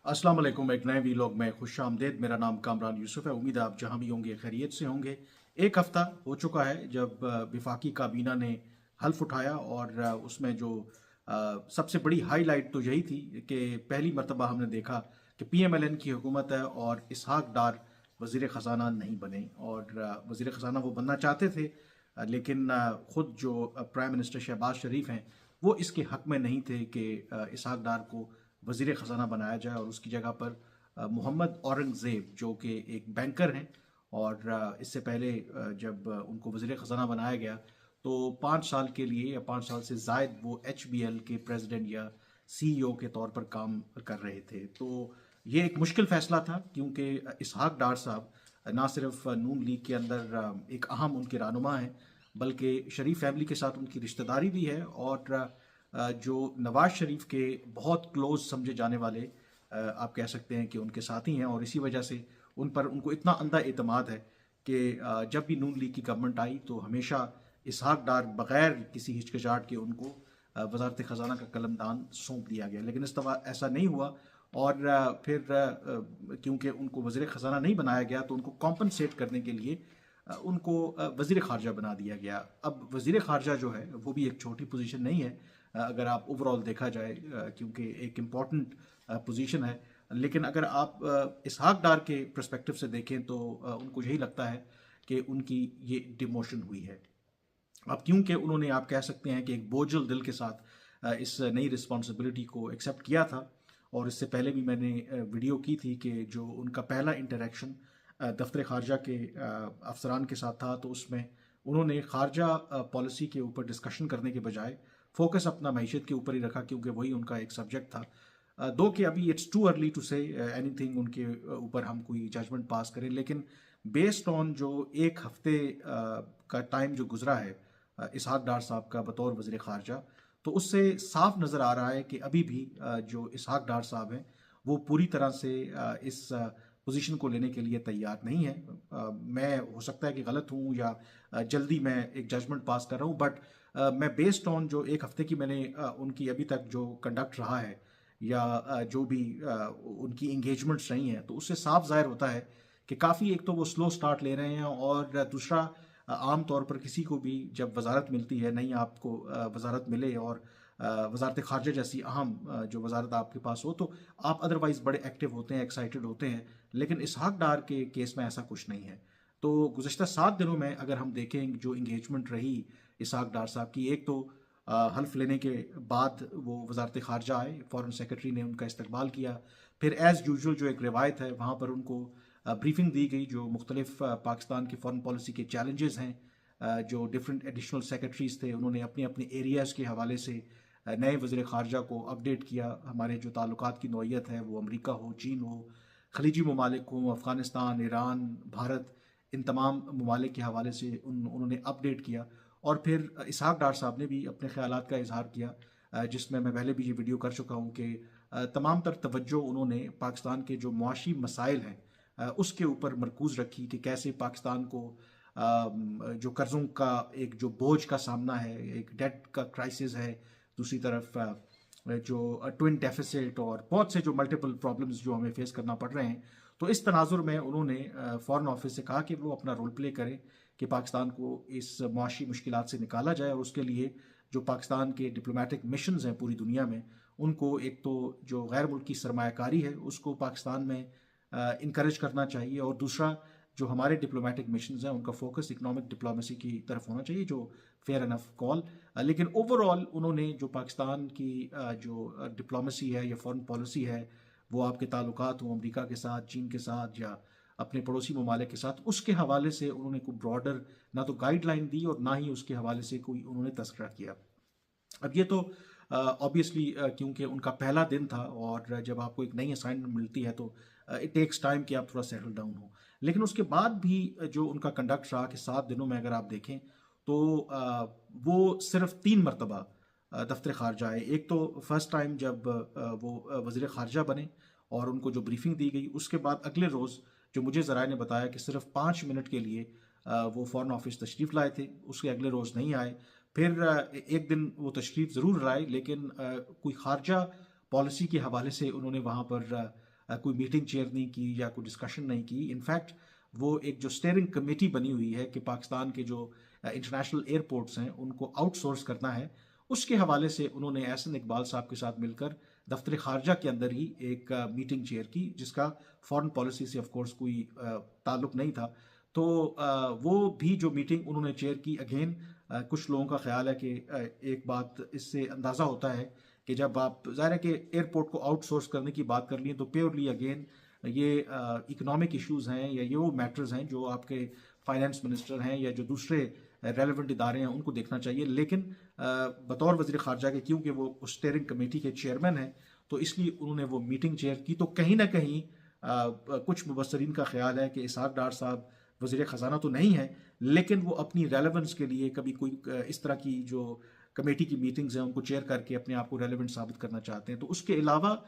अस्सलाम वालेकुम। एक नए वीलॉग में खुश आमदेद। मेरा नाम कामरान यूसुफ है। उम्मीद है आप जहां भी होंगे खैरियत से होंगे। एक हफ्ता हो चुका है जब विफाकी काबीना ने हल्फ उठाया और उसमें जो सबसे बड़ी हाईलाइट तो यही थी कि पहली मरतबा हमने देखा कि PMLN की हुकूमत है और इसहाक डार वज़ीर ख़जाना नहीं बने। और वज़ीर ख़जाना वो बनना चाहते थे, लेकिन ख़ुद जो प्राइम मिनिस्टर शहबाज शरीफ हैं वो इसके हक़ में नहीं थे कि इसहाक डार को वज़ीर ख़जाना बनाया जाए और उसकी जगह पर मोहम्मद औरंगज़ेब जो कि एक बैंकर हैं और इससे पहले जब उनको वज़ीर ख़जाना बनाया गया तो 5 साल के लिए या 5 साल से ज़ायद वो HBL के प्रेसिडेंट या CEO के तौर पर काम कर रहे थे। तो ये एक मुश्किल फ़ैसला था क्योंकि इसहाक डार साहब ना सिर्फ नून लीग के अंदर एक अहम उनके रहनुमा हैं, बल्कि शरीफ फैमिली के साथ उनकी रिश्तेदारी भी है और जो नवाज शरीफ के बहुत क्लोज समझे जाने वाले आप कह सकते हैं कि उनके साथी हैं। और इसी वजह से उन पर उनको इतना अंधा एतमाद है कि जब भी नून लीग की गवर्नमेंट आई तो हमेशा इसहाक डार बगैर किसी हिचकिचाहट के उनको वजारत ख़जाना का कलमदान सौंप दिया गया। लेकिन इस दफ़ा ऐसा नहीं हुआ और फिर क्योंकि उनको वज़ीर ख़जाना नहीं बनाया गया तो उनको कॉम्पनसेट करने के लिए उनको वज़ीर ख़ारजा बना दिया गया। अब वज़ीर ख़ारजा जो है वो भी एक छोटी पोजीशन नहीं है अगर आप ओवरऑल देखा जाए, क्योंकि एक इम्पॉर्टेंट पोजीशन है। लेकिन अगर आप इसहाक डार के पर्सपेक्टिव से देखें तो उनको यही लगता है कि उनकी ये डिमोशन हुई है। अब क्योंकि उन्होंने आप कह सकते हैं कि एक बोझल दिल के साथ इस नई रिस्पॉन्सिबिलिटी को एक्सेप्ट किया था। और इससे पहले भी मैंने वीडियो की थी कि जो उनका पहला इंटरेक्शन दफ्तर खारजा के अफसरान के साथ था तो उसमें उन्होंने खारजा पॉलिसी के ऊपर डिस्कशन करने के बजाय फोकस अपना मैशत के ऊपर ही रखा, क्योंकि वही उनका एक सब्जेक्ट था। दो कि अभी it's too early to say anything उनके ऊपर हम कोई जजमेंट पास करें, लेकिन बेस्ड ऑन जो एक हफ्ते का टाइम जो गुजरा है इसहाक डार साहब का बतौर वज़ीर ख़ारजा, तो उससे साफ नज़र आ रहा है कि अभी भी जो इसहाक डार साहब हैं वो पूरी तरह से इस पोजीशन को लेने के लिए तैयार नहीं है। मैं हो सकता है कि गलत हूँ या जल्दी मैं एक जजमेंट पास कर रहा हूँ, बट मैं बेस्ड ऑन जो एक हफ्ते की मैंने उनकी अभी तक जो कंडक्ट रहा है या जो भी उनकी इंगेजमेंट्स रही हैं तो उससे साफ ज़ाहिर होता है कि काफ़ी एक तो वो स्लो स्टार्ट ले रहे हैं और दूसरा आम तौर पर किसी को भी जब वजारत मिलती है, नहीं आपको वजारत मिले और वजारत खारजा जैसी अहम जो वजारत आपके पास हो तो आप अदरवाइज़ बड़े एक्टिव होते हैं, एक्साइटेड होते हैं। लेकिन इसहाक डार के केस में ऐसा कुछ नहीं है। तो गुज़श्ता 7 दिनों में अगर हम देखें जो इंगेजमेंट रही इसहाक डार साहब की, एक तो हल्फ लेने के बाद वो वजारत खारजा आए, फ़ॉरेन सेक्रेटरी ने उनका इस्तकबाल किया। फिर एज़ यूजुअल जो एक रिवायत है वहाँ पर उनको ब्रीफिंग दी गई जो मुख्तलिफ पाकिस्तान की फ़ॉरेन पॉलिसी के चैलेंजेस हैं। जो डिफरेंट एडिशनल सेक्रेटरीज थे उन्होंने अपने अपने एरियाज़ के हवाले से नए वज़ीर ख़ारजा को अपडेट किया। हमारे जो ताल्लुकात की नौइयत है वो अमरीका हो, चीन हो, खलीजी ममालिक हो, अफ़गानिस्तान, ईरान, भारत, इन तमाम ममालिक के हवाले से उन्होंने अपडेट किया। और फिर इसहाक डार साहब ने भी अपने ख़यालात का इजहार किया, जिसमें मैं पहले भी ये वीडियो कर चुका हूँ कि तमाम तर तवज्जो उन्होंने पाकिस्तान के जो मुआशी मसाइल हैं उसके ऊपर मरकूज़ रखी कि कैसे पाकिस्तान को जो कर्ज़ों का एक जो बोझ का सामना है, एक डेट का क्राइसिस है, दूसरी तरफ जो ट्विन डेफिसिट और बहुत से जो मल्टीपल प्रॉब्लम्स जो हमें फेस करना पड़ रहे हैं। तो इस तनाजुर में उन्होंने फ़ॉरेन ऑफिस से कहा कि वो अपना रोल प्ले करें कि पाकिस्तान को इस मुआशी मुश्किलात से निकाला जाए और उसके लिए जो पाकिस्तान के डिप्लोमेटिक मिशंस हैं पूरी दुनिया में, उनको एक तो जो गैर मुल्की सरमायाकारी है उसको पाकिस्तान में इनकरेज करना चाहिए और दूसरा जो हमारे डिप्लोमेटिक मिशंस हैं उनका फोकस इकोनॉमिक डिप्लोमेसी की तरफ होना चाहिए, जो फेयर एनफ कॉल। लेकिन ओवरऑल उन्होंने जो पाकिस्तान की जो डिप्लोमेसी है या फॉरेन पॉलिसी है, वो आपके ताल्लुकात हो अमरीका के साथ, चीन के साथ या अपने पड़ोसी ममालिक के साथ, उसके हवाले से उन्होंने कोई ब्रॉडर ना तो गाइडलाइन दी और ना ही उसके हवाले से कोई उन्होंने तस्करा किया। अब ये तो ऑब्वियसली क्योंकि उनका पहला दिन था और जब आपको एक नई असाइनमेंट मिलती है तो इट टेक्स टाइम कि आप थोड़ा सेटल डाउन हो। लेकिन उसके बाद भी जो उनका कंडक्ट रहा कि 7 दिनों में अगर आप देखें तो वो सिर्फ 3 मरतबा दफ्तर खारजा आए। एक तो फर्स्ट टाइम जब वो वज़ीर खारजा बने और उनको जो ब्रीफिंग दी गई, उसके बाद अगले रोज़ जो मुझे ज़राए ने बताया कि सिर्फ 5 मिनट के लिए वो फ़ॉरेन ऑफिस तशरीफ़ लाए थे, उसके अगले रोज़ नहीं आए। फिर एक दिन वो तशरीफ़ ज़रूर लाए लेकिन कोई खारजा पॉलिसी के हवाले से उन्होंने वहाँ पर कोई मीटिंग चेयर नहीं की या कोई डिस्कशन नहीं की। इनफैक्ट वो एक जो स्टेयरिंग कमेटी बनी हुई है कि पाकिस्तान के जो इंटरनेशनल एयरपोर्ट्स हैं उनको आउटसोर्स करना है, उसके हवाले से उन्होंने एहसन इकबाल साहब के साथ मिलकर दफ्तर खारजा के अंदर ही एक मीटिंग चेयर की, जिसका फॉरेन पॉलिसी से ऑफ कोर्स कोई ताल्लुक नहीं था। तो वो भी जो मीटिंग उन्होंने चेयर की, अगेन कुछ लोगों का ख्याल है कि एक बात इससे अंदाज़ा होता है कि जब आप ज़ाहिर है कि एयरपोर्ट को आउटसोर्स करने की बात कर लिए तो प्योरली अगेन ये इकोनॉमिक इश्यूज़ हैं या ये वो मैटर्स हैं जो आपके फाइनेंस मिनिस्टर हैं या जो दूसरे रेलिवेंट इदारे हैं उनको देखना चाहिए। लेकिन बतौर वज़ीर ख़ारजा के, क्योंकि वो उस स्टीयरिंग कमेटी के चेयरमैन हैं, तो इसलिए उन्होंने वो मीटिंग चेयर की। तो कहीं ना कहीं कुछ मुबसरीन का ख्याल है कि इसहाक डार साहब वज़ीर ख़जाना तो नहीं है, लेकिन वो अपनी रेलेवेंस के लिए कभी कोई इस तरह की जो कमेटी की मीटिंग्स हैं उनको चेयर करके अपने आप को रेलेवेंट साबित करना चाहते हैं। तो उसके अलावा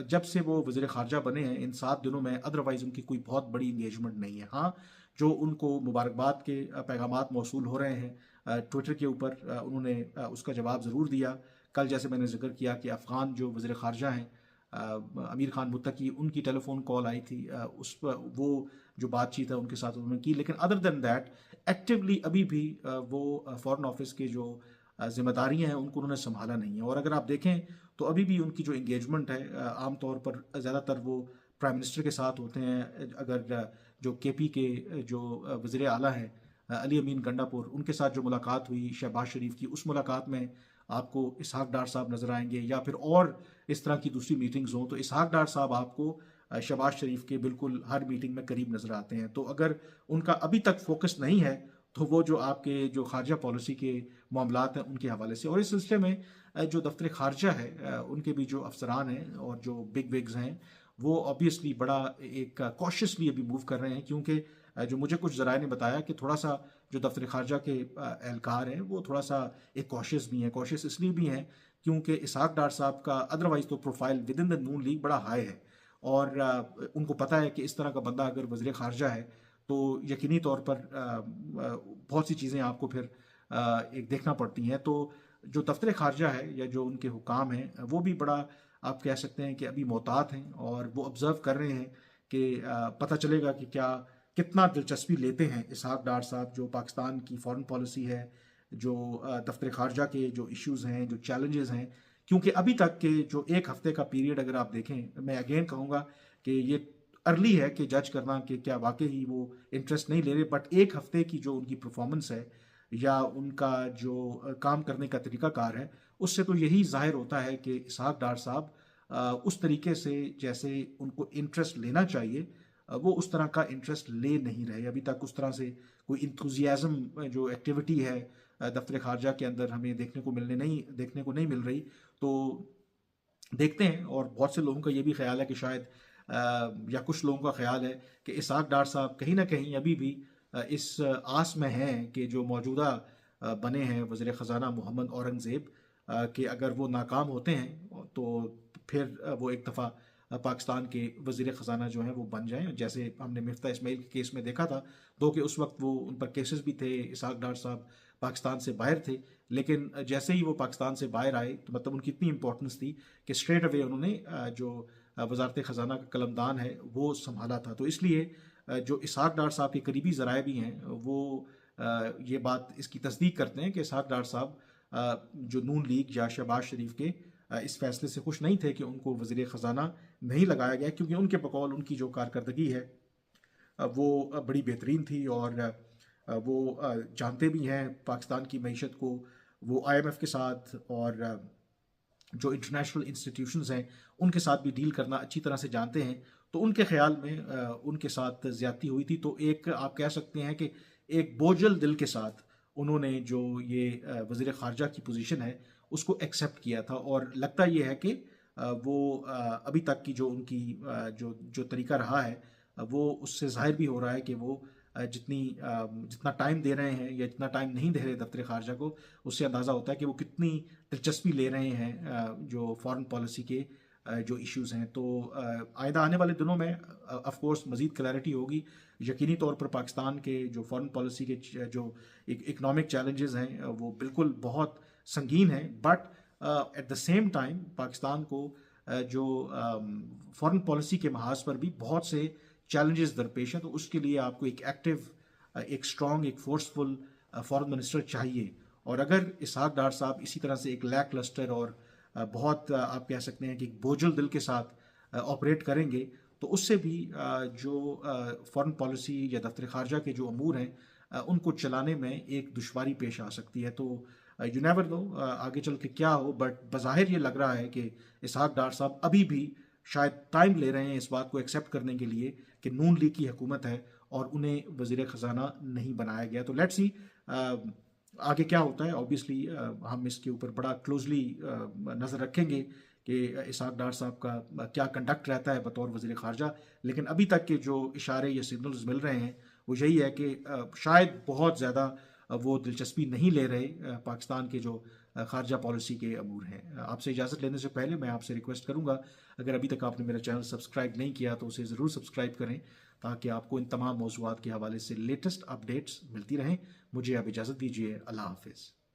जब से वो वज़ीर ख़ारजा बने हैं इन 7 दिनों में अदरवाइज़ उनकी कोई बहुत बड़ी इंगेजमेंट नहीं है। हाँ, जो उनको मुबारकबाद के पैगामात मौसूल हो रहे हैं ट्विटर के ऊपर, उन्होंने उसका जवाब ज़रूर दिया। कल जैसे मैंने जिक्र किया कि अफ़गान जो वज़ीर ख़ारजा हैं अमीर खान मुत्तकी, उनकी टेलीफोन कॉल आई थी, उस पर वो जो बातचीत है उनके साथ उन्होंने की। लेकिन अदर देन दैट एक्टिवली अभी भी वो फॉरेन ऑफिस के जो जिम्मेदारियां हैं उनको उन्होंने संभाला नहीं है। और अगर आप देखें तो अभी भी उनकी जो इंगेजमेंट है आमतौर पर ज़्यादातर वो प्राइम मिनिस्टर के साथ होते हैं। अगर जो केपी के जो वज़ीर आला हैं अली अमीन गंडापुर, उनके साथ जो मुलाकात हुई शहबाज शरीफ की, उस मुलाकात में आपको इसहाक डार साहब नज़र आएंगे, या फिर और इस तरह की दूसरी मीटिंग्स हों तो इसहाक डार साहब आपको शहबाज शरीफ के बिल्कुल हर मीटिंग में करीब नज़र आते हैं। तो अगर उनका अभी तक फोकस नहीं है तो वो जो आपके जो खारजा पॉलिसी के मामलात हैं उनके हवाले से, और इस सिलसिले में जो दफ्तर खारजा है उनके भी जो अफसरान हैं और जो बिग विग्स हैं वो ऑब्वियसली बड़ा एक कॉशियसली अभी मूव कर रहे हैं। क्योंकि जो मुझे कुछ ज़राए ने बताया कि थोड़ा सा जो दफ्तर खारजा के एहलकार हैं वो थोड़ा सा एक कॉशियस भी हैं। कॉशियस इसलिए भी हैं क्योंकि इसहाक डार साहब का अदरवाइज तो profile with in the Noon league बड़ा हाई है, और उनको पता है कि इस तरह का बंदा अगर वज़ीर खारजा है तो यकीनी तौर पर बहुत सी चीज़ें आपको फिर एक देखना पड़ती हैं। तो जो दफ्तर खारजा है या जो उनके हुकाम हैं वो भी बड़ा आप कह सकते हैं कि अभी मोहतात हैं, और वो ऑब्ज़र्व कर रहे हैं कि पता चलेगा कि क्या कितना दिलचस्पी लेते हैं इसहाक डार साहब जो पाकिस्तान की फॉरेन पॉलिसी है, जो दफ्तर खारजा के जो इश्यूज़ हैं, जो चैलेंजेस हैं। क्योंकि अभी तक के जो एक हफ्ते का पीरियड अगर आप देखें, मैं अगेन कहूँगा कि ये अर्ली है कि जज करना कि क्या वाकई ही वो इंटरेस्ट नहीं ले रहे, बट एक हफ्ते की जो उनकी परफॉर्मेंस है या उनका जो काम करने का तरीकाकार है, उससे तो यही जाहिर होता है कि इसहाक डार साहब उस तरीके से जैसे उनको इंटरेस्ट लेना चाहिए वो उस तरह का इंटरेस्ट ले नहीं रहे। अभी तक उस तरह से कोई इंथुजियाज़म जो एक्टिविटी है दफ्तर खारजा के अंदर हमें देखने को नहीं मिल रही। तो देखते हैं, और बहुत से लोगों का ये भी ख्याल है कि शायद या कुछ लोगों का ख्याल है कि इसहाक डार साहब कहीं ना कहीं अभी भी इस आस में हैं कि जो मौजूदा बने हैं वज़ीर ख़जाना मोहम्मद औरंगज़ेब कि अगर वो नाकाम होते हैं तो फिर वो एक दफ़ा पाकिस्तान के वज़ीर ख़जाना जो हैं वो बन जाएं, जैसे हमने मिफ्ता इस्माइल के केस में देखा था। दो कि उस वक्त वो उन पर केसेस भी थे, इसहाक डार साहब पाकिस्तान से बाहर थे, लेकिन जैसे ही वो पाकिस्तान से बाहर आए तो मतलब उनकी इतनी इंपॉर्टेंस थी कि स्ट्रेट अवे उन्होंने जो वजारत ख़जाना का कलमदान है वो संभाला था। तो इसलिए जो इसहाक डार साहब के करीबी ज़राए भी हैं वो ये बात इसकी तस्दीक करते हैं कि इसहाक डार साहब जो नून लीग या शहबाज शरीफ के इस फैसले से खुश नहीं थे कि उनको वज़ीर ख़जाना नहीं लगाया गया, क्योंकि उनके बकौल उनकी जो कारकर्दगी है वो बड़ी बेहतरीन थी, और वो जानते भी हैं पाकिस्तान की मईशत को। वो IMF के साथ और जो इंटरनेशनल इंस्टीट्यूशंस हैं उनके साथ भी डील करना अच्छी तरह से जानते हैं। तो उनके ख्याल में उनके साथ ज़्यादती हुई थी। तो एक आप कह सकते हैं कि एक बोझल दिल के साथ उन्होंने जो ये वज़ीर ख़ारजा की पोजीशन है उसको एक्सेप्ट किया था, और लगता ये है कि वो अभी तक की जो उनकी जो तरीका रहा है वो उससे ज़ाहिर भी हो रहा है कि वो जितना टाइम दे रहे हैं या जितना टाइम नहीं दे रहे दफ्तर खारजा को, उससे अंदाज़ा होता है कि वो कितनी दिलचस्पी ले रहे हैं जो फॉरेन पॉलिसी के जो इश्यूज़ हैं। तो आइंदा आने वाले दिनों में ऑफ कोर्स मज़ीद क्लैरिटी होगी। यकीनी तौर पर पाकिस्तान के जो फॉरेन पॉलिसी के जो इकनॉमिक चैलेंजेस हैं वो बिल्कुल बहुत संगीन हैं, but at the same time Pakistan को जो फॉरेन पॉलिसी के महाज पर भी बहुत से चैलेंजेस दरपेश हैं। तो उसके लिए आपको एक एक्टिव, एक स्ट्रॉन्ग, एक फोर्सफुल फॉरेन मिनिस्टर चाहिए। और अगर इसहाक डार साहब इसी तरह से एक लैक लस्टर और बहुत आप कह सकते हैं कि बोझल दिल के साथ ऑपरेट करेंगे, तो उससे भी जो फॉरेन पॉलिसी या दफ्तर खारजा के जो अमूर हैं उनको चलाने में एक दुश्वारी पेश आ सकती है। तो यू नेवर नो आगे चल के क्या हो, बट बज़ाहिर ये लग रहा है कि इसहाक डार साहब अभी भी शायद टाइम ले रहे हैं इस बात को एक्सेप्ट करने के लिए कि नून लीग की हुकूमत है और उन्हें वज़ीर ख़जाना नहीं बनाया गया। तो लेट्स सी आगे क्या होता है। ऑब्वियसली हम इसके ऊपर बड़ा क्लोजली नज़र रखेंगे कि इसहाक डार साहब का क्या कंडक्ट रहता है बतौर वज़ीर ख़ारजा। लेकिन अभी तक के जो इशारे या सिग्नल्स मिल रहे हैं वो यही है कि शायद बहुत ज़्यादा वो दिलचस्पी नहीं ले रहे पाकिस्तान के जो ख़ारजा पॉलिसी के अमूर हैं। आपसे इजाज़त लेने से पहले मैं आपसे रिक्वेस्ट करूंगा, अगर अभी तक आपने मेरा चैनल सब्सक्राइब नहीं किया तो उसे ज़रूर सब्सक्राइब करें, ताकि आपको इन तमाम मौज़ूआत के हवाले से लेटेस्ट अपडेट्स मिलती रहें। मुझे अब इजाज़त दीजिए। अल्लाह हाफ़िज़।